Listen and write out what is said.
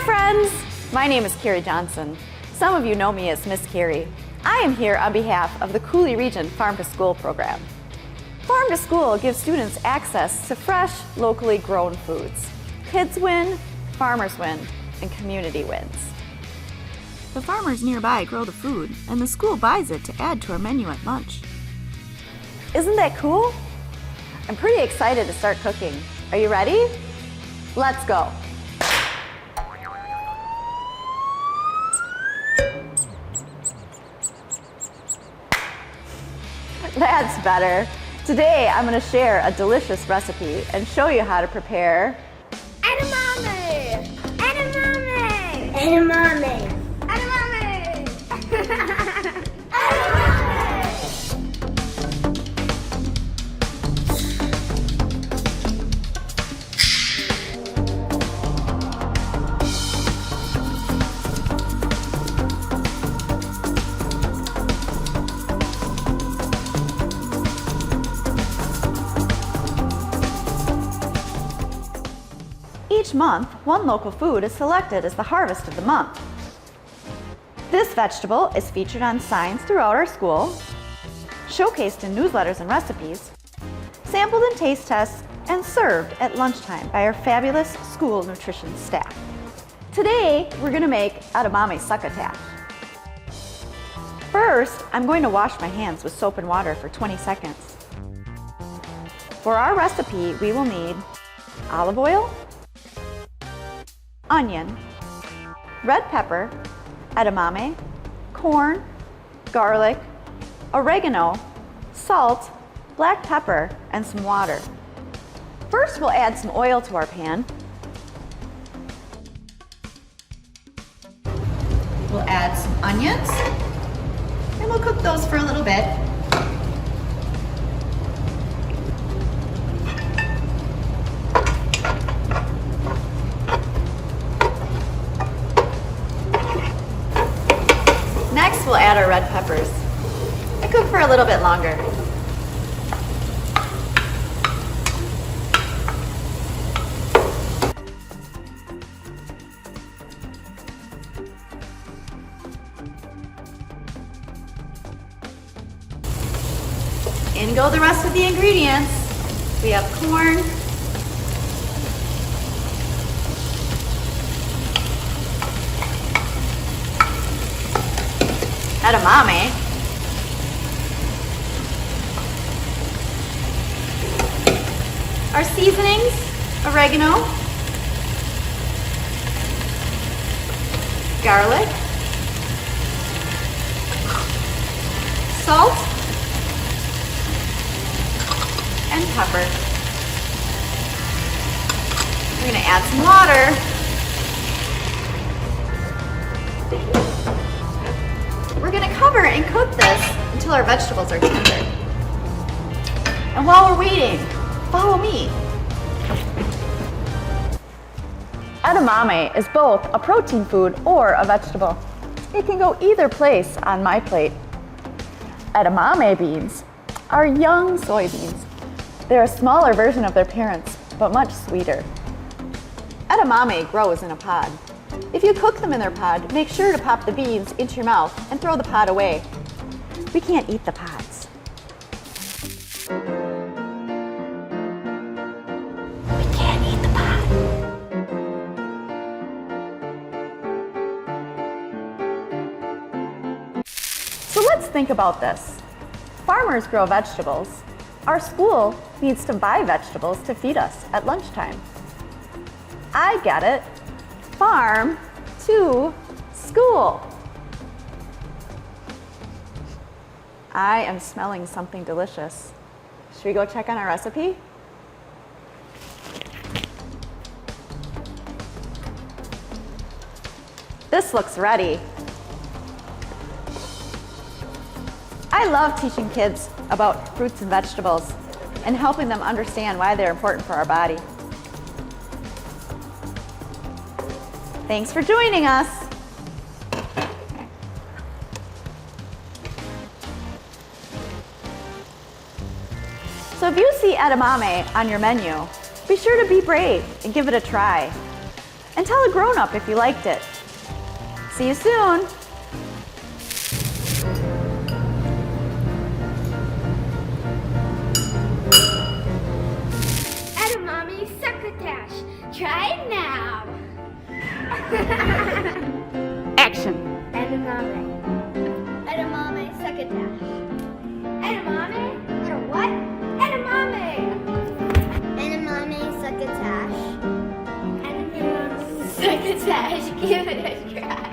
friends! My name is Karie Johnson. Some of you know me as Miss Karie. I am here on behalf of the Coulee Region Farm to School program. Farm to School gives students access to fresh, locally grown foods. Kids win, farmers win, and community wins. The farmers nearby grow the food, and the school buys it to add to our menu at lunch. Isn't that cool? I'm pretty excited to start cooking. Are you ready? Let's go. That's better. Today I'm going to share a delicious recipe and show you how to prepare Edamame! Edamame! Edamame! Edamame! Edamame! Each month, one local food is selected as the harvest of the month. This vegetable is featured on signs throughout our school, showcased in newsletters and recipes, sampled in taste tests, and served at lunchtime by our fabulous school nutrition staff. Today, we're going to make Edamame Succotash. First, I'm going to wash my hands with soap and water for 20 seconds. For our recipe, we will need olive oil, onion, red pepper, edamame, corn, garlic, oregano, salt, black pepper, and some water. First, we'll add some oil to our pan. We'll add some onions, and we'll cook those for a little bit. Next, we'll add our red peppers and cook for a little bit longer. In go the rest of the ingredients. We have corn, edamame, our seasonings, oregano, garlic, salt, and pepper. We're going to add some water. We're going to cover and cook this until our vegetables are tender. And while we're waiting, follow me. Edamame is both a protein food or a vegetable. It can go either place on my plate. Edamame beans are young soybeans. They're a smaller version of their parents, but much sweeter. Edamame grows in a pod. If you cook them in their pod, make sure to pop the beans into your mouth and throw the pod away. We can't eat the pods. We can't eat the pod. So let's think about this. Farmers grow vegetables. Our school needs to buy vegetables to feed us at lunchtime. I get it. Farm to school. I am smelling something delicious. Should we go check on our recipe? This looks ready. I love teaching kids about fruits and vegetables and helping them understand why they're important for our body. Thanks for joining us. So if you see edamame on your menu, be sure to be brave and give it a try. And tell a grown-up if you liked it. See you soon! Edamame Succotash. Try it now. Action! Edamame. Edamame Succotash. Edamame? Or what? Edamame. Edamame Succotash. Edamame Succotash. Give it a try.